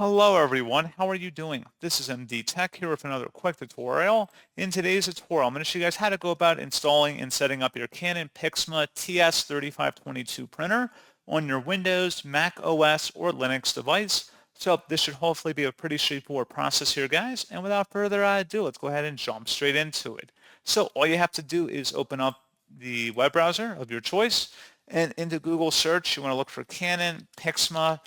Hello everyone, how are you doing? This is MD Tech here with another quick tutorial. In today's tutorial, I'm going to show you guys how to go about installing and setting up your Canon PIXMA TS3522 printer on your Windows, Mac OS, or Linux device. So this should hopefully be a pretty straightforward process here, guys. And without further ado, let's go ahead and jump straight into it. So all you have to do is open up the web browser of your choice, and into Google search, you want to look for Canon PIXMA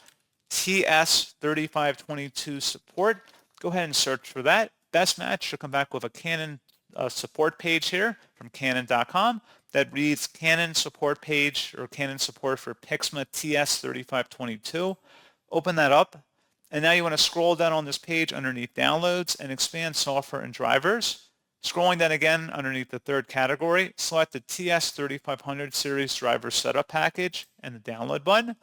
TS3522 support. Go ahead and search for that. Best match, you'll come back with a Canon support page here from Canon.com that reads Canon support page or Canon support for PIXMA TS3522. Open that up, and now you want to scroll down on this page underneath downloads and expand software and drivers. Scrolling down again underneath the third category, select the TS3500 series driver setup package and the download button.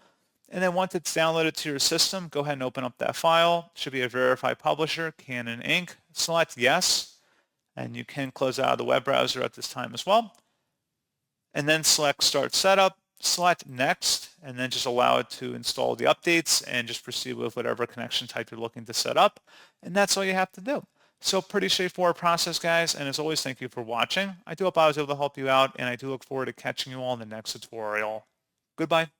And then once it's downloaded to your system, go ahead and open up that file. It should be a verified publisher, Canon Inc. Select yes, and you can close out of the web browser at this time as well. And then select Start Setup, select Next, and then just allow it to install the updates and just proceed with whatever connection type you're looking to set up. And that's all you have to do. So pretty straightforward process, guys. And as always, thank you for watching. I do hope I was able to help you out, and I do look forward to catching you all in the next tutorial. Goodbye.